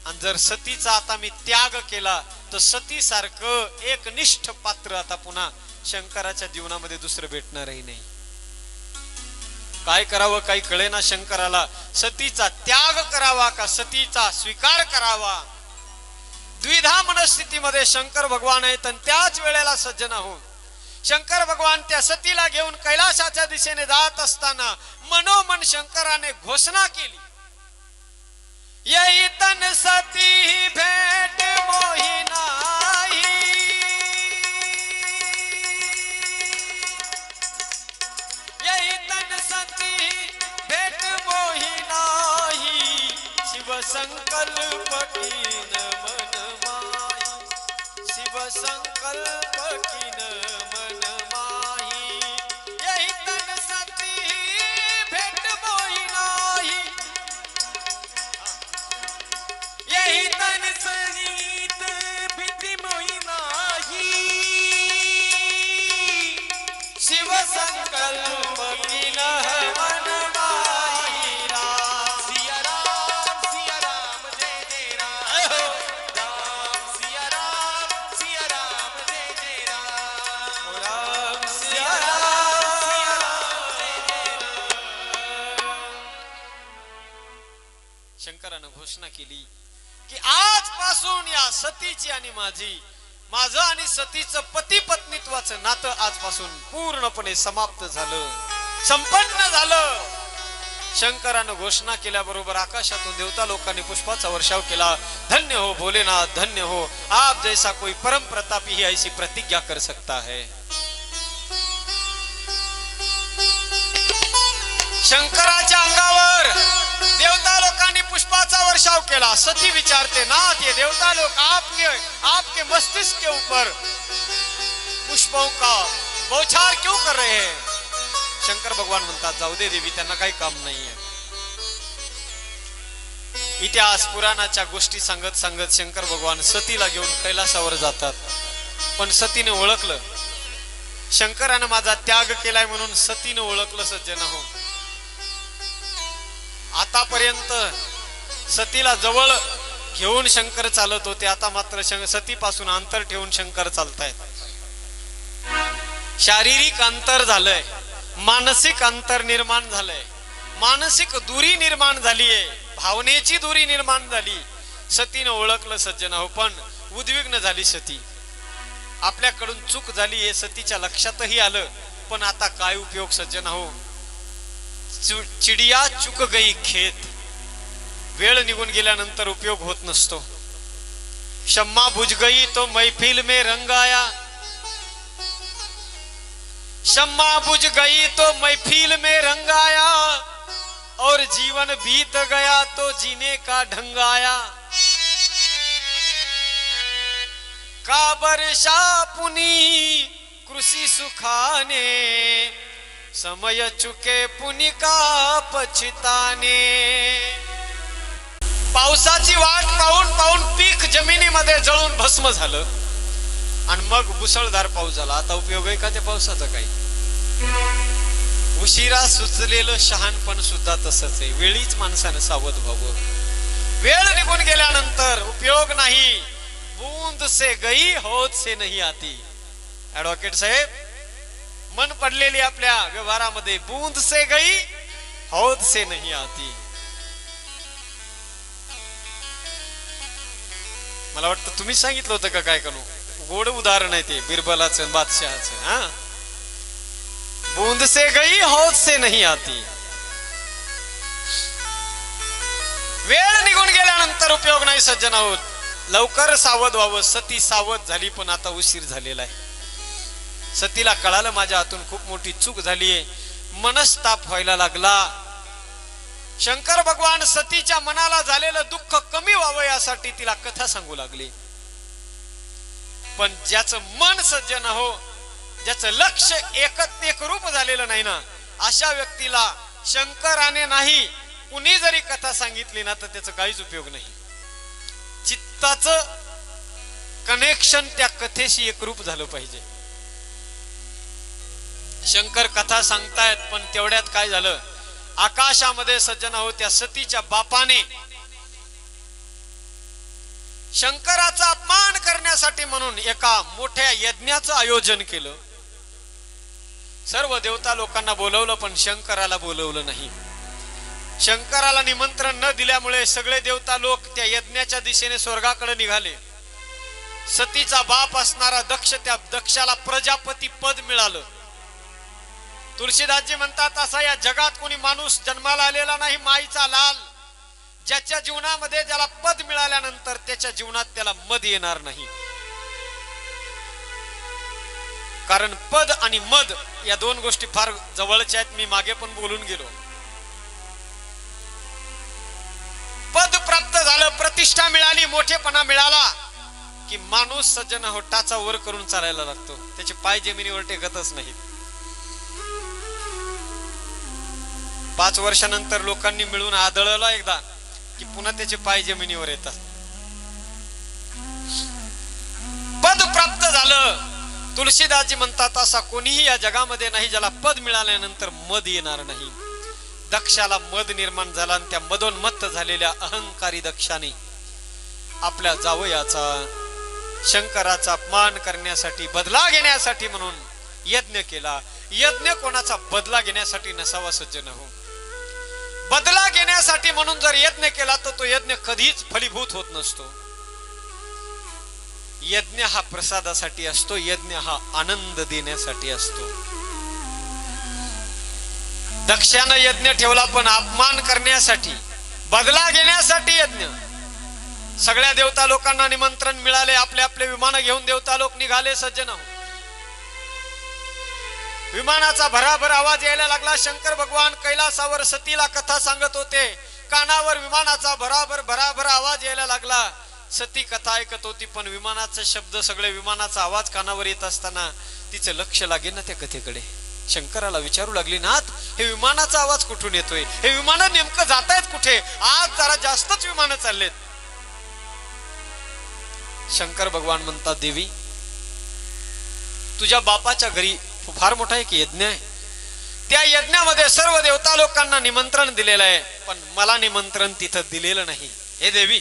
आणि जर सतीचा आता मी त्याग केला तर सती सारखं एक निष्ठ पात्र आता पुन्हा शंकराच्या जीवनामध्ये दुसरं भेटणारही नाही. काय करावं काही कळेना शंकराला. सतीचा त्याग करावा का सतीचा स्वीकार करावा? द्विधा मनस्थितीमध्ये शंकर भगवान आहेत. आणि त्याच वेळेला सज्जन हो, शंकर भगवान त्या सतीला घेऊन कैलाशाच्या दिशेने जात असताना मनोमन शंकराने घोषणा केली, यही तन सती भेट मोही नाही, यही तन सती भेट मोही नाही, शिव संकल्प कीन मन माही, शिव संकल्प कीन मन माही, यही तन सती भेट मोही नाही, यही तन संगीत भीती मोही नाही, शिव संकल्प कीन मन माही. राम सिया राम जय जय राम, राम सिया राम जय जय राम, राम सिया राम जय जय राम. शंकरानं घोषणा केली की आजपासून या सतीची आणि माझं आणि सतीचं पती पत्नीत्वाचं नातं आजपासून पूर्णपणे समाप्त झालं, संपन्न झालं. शंकरानं घोषणा केल्याबरोबर आकाशातून देवता लोकांनी पुष्पाचा वर्षाव केला. धन्य हो भोलेनाथ, धन्य हो, आप जैसा कोई परम प्रतापी ही ऐसी प्रतिज्ञा कर सकता है. शंकराच्या अंगावर देवता लोकांनी पुष्पाचा वर्षाव केला. सती विचारते, नाथ ये देवता लोग आपके मस्तिष्क के ऊपर पुष्पों का बौछार क्यों कर रहे हैं? शंकर भगवान म्हणतात, जाऊ दे देवी, त्यांना काही काम नाहीये. इतिहास पुराणाच्या गोष्टी सांगत सांगत शंकर भगवान सतीला घेऊन कैलासावर जातात. पण सतीने ओळखलं, शंकरानं माझा त्याग केलाय म्हणून सतीने ओळखलं सज्जन हो. आतापर्यंत सतीला जवळ घेऊन शंकर चालत होते, आता मात्र सतीपासून अंतर ठेवून शंकर चालतायत. शारीरिक अंतर झालंय, मानसिक अंतर निर्माण झालंय, मानसिक दूरी निर्माण झालीये, भावनेची दूरी निर्माण झाली. सतीनं ओळखलं सज्जन हो, पण उद्विग्न झाली सती. आपल्याकडून चूक झाली हे सतीच्या लक्षातही आलं, पण आता काय उपयोग सज्जन हो. चिडिया चुक गई खेत. वेळ निघून गेल्यानंतर उपयोग होत नसतो. शम्मा बुझ गई तो मैफिल में रंग आया, शम्मा बुझ गई तो मैफिल में रंग आया, और जीवन बीत गया तो जीने का ढंग आया. एका वर्षा पुनी कृषी सुखाने समय चुके पुनी का पछताने. पावसाची वाट पाहून पाहून पीक जमिनीमध्ये जळून भस्म झालं आणि मग मुसळधार पाऊस झाला. आता उपयोग आहे का त्या पावसाचा? काही. उशिरा सुचलेलं शहाणपण सुद्धा तसंच आहे. वेळीच माणसानं सावध व्हावं. वेळ निघून गेल्यानंतर उपयोग नाही. बूंद से गई होत से नहीं आती. ऍडव्होकेट साहेब, मन पडलेली आपल्या व्यवहारामध्ये बूंद से गई होत से नहीं आती. मला वाटतं तुम्ही सांगितलं होतं का काय करू? गोड उदाहरण आहे ते बिरबलाचं बादशहाचं. हा, बूंद से गई होत से नहीं आती. वेळ निघून गेल्यानंतर उपयोग नाही सज्जन आहोत. लवकर सावध व्हावं. सती सावध झाली पण आता उशीर झालेला आहे. सतीला कळालं माझ्या हातून खूप मोठी चूक झालीये. मनस्ताप व्हायला लागला. शंकर भगवान सतीच्या मनाला झालेलं दुःख कमी व्हावं यासाठी तिला कथा सांगू लागली. पण ज्याचं मन सज्जन हो, ज्याचं लक्ष एकरूप झालेलं नाही ना, अशा व्यक्तीला शंकराने नाही कुणी जरी कथा सांगितली ना तर त्याचा काहीच उपयोग नाही. चित्ताचं कनेक्शन त्या कथेशी एकरूप झालं पाहिजे. शंकर कथा सांगतायत पण तेवढ्यात काय झालं? आकाशामध्ये सज्जन हो त्या सतीच्या बापाने शंकराचा अपमान करण्यासाठी म्हणून एका मोठ्या यज्ञाचं आयोजन केलं. सर्व देवता लोकांना बोलवलं पण शंकराला बोलवलं नाही. शंकराला निमंत्रण न दिल्यामुळे सगळे देवता लोक त्या यज्ञाच्या दिशेने स्वर्गाकडे निघाले. सतीचा बाप असणारा दक्ष, त्या दक्षाला प्रजापती पद मिळालं. तुळशीदासजी म्हणतात असा या जगात कोणी माणूस जन्माला आलेला नाही माईचा लाल, ज्याच्या जीवनामध्ये ज्याला पद मिळाल्यानंतर त्याच्या जीवनात त्याला मद येणार नाही. कारण पद आणि मद या दोन गोष्टी फार जवळच्या आहेत. मी मागे पण बोलून गेलो. पद प्राप्त झालं, प्रतिष्ठा मिळाली, मोठेपणा मिळाला की माणूस सज्जन हो टाचा वर करून चालायला लागतो. त्याचे पाय जमिनीवर टेकतच नाहीत. 5 वर्षानंतर लोकांनी मिळून आदळलं एकदा की पुन्हा त्याचे पाय जमिनीवर येतात. पद प्राप्त झालं. तुळशीदासजी म्हणतात असा कोणीही या जगामध्ये नाही ज्याला पद मिळाल्यानंतर मद येणार नाही. दक्षाला मद निर्माण झाला आणि त्या मदोन्मत्त झालेल्या अहंकारी दक्षाने आपल्या जावयाचा शंकराचा अपमान करण्यासाठी, बदला घेण्यासाठी म्हणून यज्ञ केला. यज्ञ कोणाचा बदला घेण्यासाठी नसावा सज्जन हो. बदला घेण्यासाठी म्हणून जर यज्ञ केला तर तो यज्ञ कधीच फलीभूत होत नसतो. यज्ञ हा प्रसादासाठी असतो. यज्ञ हा आनंद देण्यासाठी असतो. दक्षानं यज्ञ ठेवला पण अपमान करण्यासाठी, बदला घेण्यासाठी यज्ञ. सगळ्या देवता लोकांना निमंत्रण मिळाले. आपले आपले विमान घेऊन देवता लोक निघाले सज्जन. विमानाचा भराभर आवाज यायला लागला. शंकर भगवान कैलासावर सतीला कथा सांगत होते. कानावर विमानाचा भराभर आवाज यायला लागला. सती कथा ऐकत होती पण विमानाचे शब्द, सगळे विमानाचा आवाज कानावर येत असताना तिचं लक्ष लागेल ना त्या कथेकडे. शंकराला विचारू लागली, नाथ हे विमानाचा आवाज कुठून येतोय? हे विमान नेमकं जातायत कुठे? आज जरा जास्तच विमान चाललेत. शंकर भगवान म्हणतात, देवी तुझ्या बापाच्या घरी फार मोठा एक यज्ञ आहे. त्या यज्ञामध्ये सर्व देवता लोकांना निमंत्रण दिलेलं आहे पण मला निमंत्रण तिथं दिलेलं नाही. हे देवी,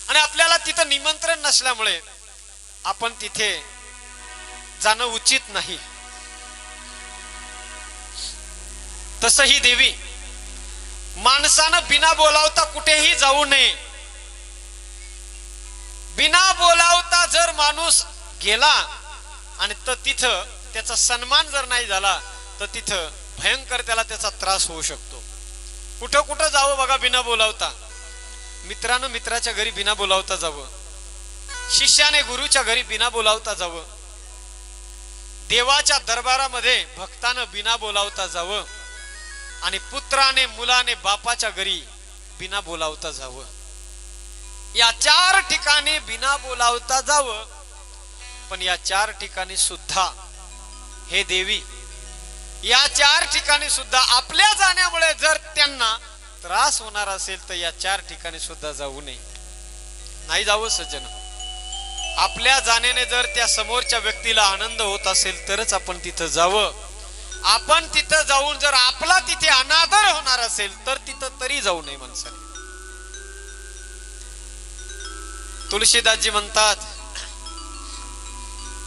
आणि आपल्याला तिथं निमंत्रण नसल्यामुळे आपण तिथे जाणं उचित नाही. तसही देवी, माणसानं बिना बोलावता कुठेही जाऊ नये. बिना बोलावता जर माणूस गेला आणि तिथं त्याचा सन्मान जर नाही झाला तर तिथं भयंकर त्याचा त्रास होऊ शकतो. कुठं कुठं जावं बघा बिना बोलावता. मित्रानं मित्राच्या घरी बिना बोलावता जावं. शिष्याने गुरुच्या घरी बिना बोलावता जावं. देवाच्या दरबारामध्ये भक्तानं बिना बोलावता जावं. आणि पुत्राने मुलाने बापाच्या घरी बिना बोलावता जावं. या 4 ठिकाणी बिना बोलावता जावं. पण या 4 ठिकाणी सुद्धा हे देवी, या 4 ठिकाणी सुद्धा आपल्या जाण्यामुळे जर त्यांना त्रास होणार असेल तर या 4 ठिकाणी सुद्धा जाऊ नये. नाही जावं सज्जन. आपल्या जाण्याने जर त्या समोरच्या व्यक्तीला आनंद होत असेल तरच आपण तिथं जावं. आपण तिथं जाऊन जर आपला तिथे अनादर होणार असेल तर तिथं तरी जाऊ नये माणसाने. तुलसीदासजी म्हणतात,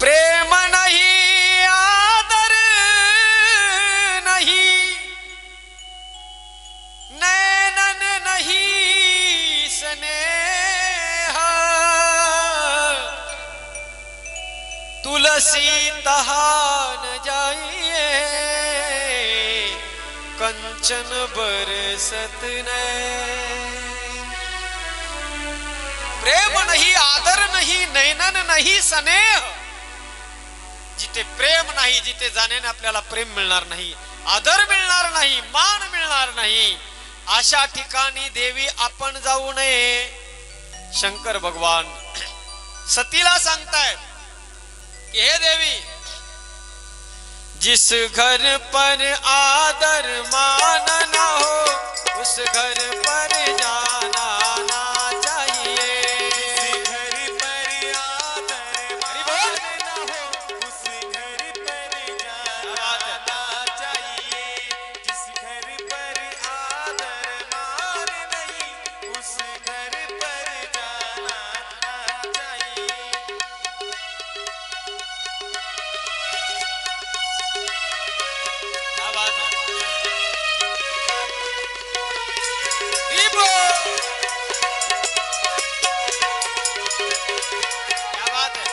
प्रेम नाही आदर नहीं, नैनन नहीं स्नेह, तुलसी तहा न जाइए कंचन बरसत नहीं. प्रेम नाही, आदर नाही, नैनन नाही, स्नेह. जिथे प्रेम नाही, जिथे जाण्याने आपल्याला प्रेम मिळणार नाही, आदर मिळणार नाही, मान मिळणार नाही, अशा ठिकाणी देवी आपण जाऊ नये. शंकर भगवान सतीला सांगतायत की हे देवी, जिस घर पर आदर मान न हो उस घर पर जाना ना चाहिए. जिस घर पर आदर मान न हो उस घर पर जाना चाहिए. जिस घर पर आदर मान नहीं उस घर पर जाना चाहिए. क्या बात है? विभो! क्या बात है?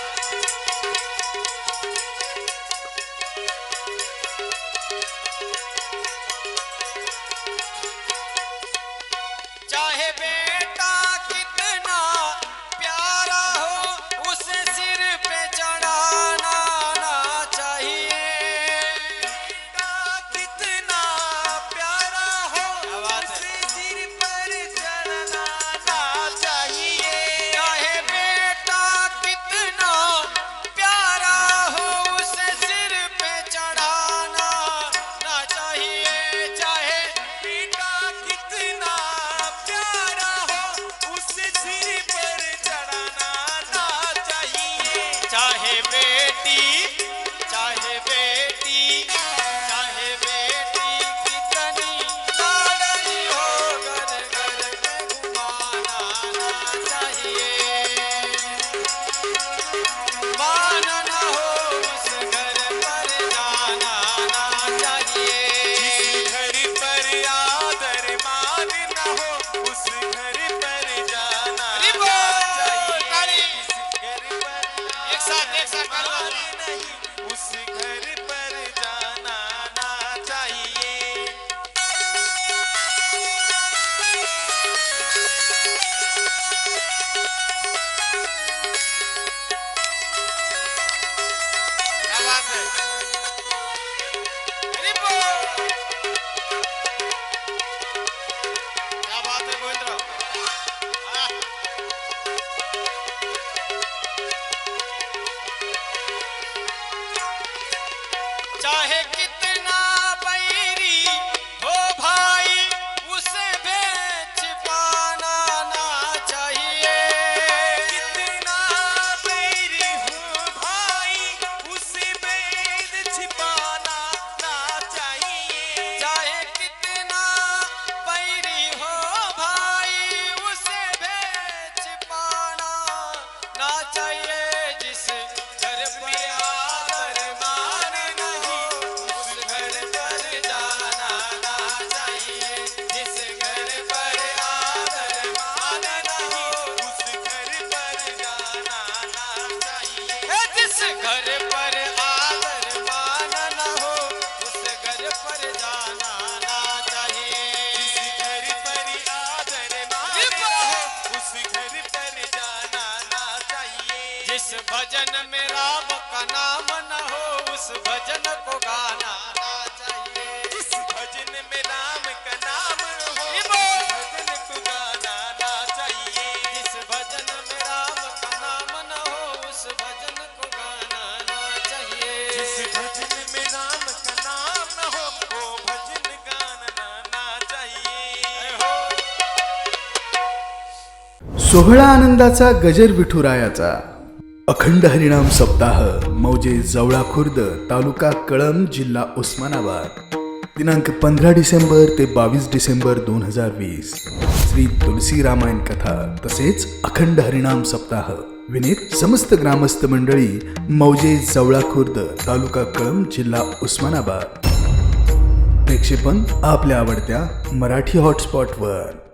चाहे बेटा कितना प्यारा हो उसे सिर पे चढ़ाना ना चाहिए. बेटा कितना प्यारा हो क्या बात है? उसे सिर पर चढ़ना ना चाहिए. चाहे बेटा कितना प्यारा हो उसे सिर पे चढ़ाना ना चाहिए. चाहे बेटा कितना प्यारा हो उसे सिर पर चढ़ाना ना चाहिए. चाहे बेटी, चाहे बेटी, चाहे बेटी कितनी लाडली हो घर घर में घुमाना ना चाहिए. मान न हो उस घर पर जाना ना चाहिए. जिस घर पर आदर मान न हो उस घर पर जाना हरि ना बोल! चाहिए. ताली! जिस घर पर एक साथ मान ताली! नहीं उस घर पर जाना ना चाहिए. क्या बात है? हरि बोल! क्या बात है गोविंदराव? वाह! चाहे कितना बैरी हो भाई उसे बेच पाना ना चाहिए. कितना बैरी हो भाई उसे भेद छिपाना ना चाहिए. चाहे कितना बैरी हो भाई उसे बेच पाना ना चाहिए. जिस घर पर आदर मान नहीं उस घर पर जाना ना चाहिए. जिस घर पर आदर मान नहीं उस घर पर जाना ना चाहिए. है, जिस घर पर आदर मान न हो उस घर पर जाना ना चाहिए. जिस घर पर आदर मान हो उस घर पर जाना ना चाहिए. जिस भजन में राम का नाम न हो उस भजन को गाना ना चाहिए. जिस भजन में राम का नाम हो ये उस बोल! भजन को गाना ना चाहिए. जिस भजन में राम का नाम न हो उस भजन को गाना सोहळा आनंदाचा गजर विठुरायाचा अखंड हरिनाम सप्ताह मौजे जवळा खुर्द तालुका कळंब जिल्हा उस्मानाबाद दिनांक 15 डिसेंबर ते 22 डिसेंबर 2020 श्री तुलसी रामायण कथा तसेच अखंड हरिनाम सप्ताह विनीत समस्त ग्रामस्थ मंडळी मौजे जवळा खुर्द तालुका कळंब जिल्हा उस्मानाबाद. प्रक्षेपण आपल्या आवडत्या मराठी हॉटस्पॉटवर.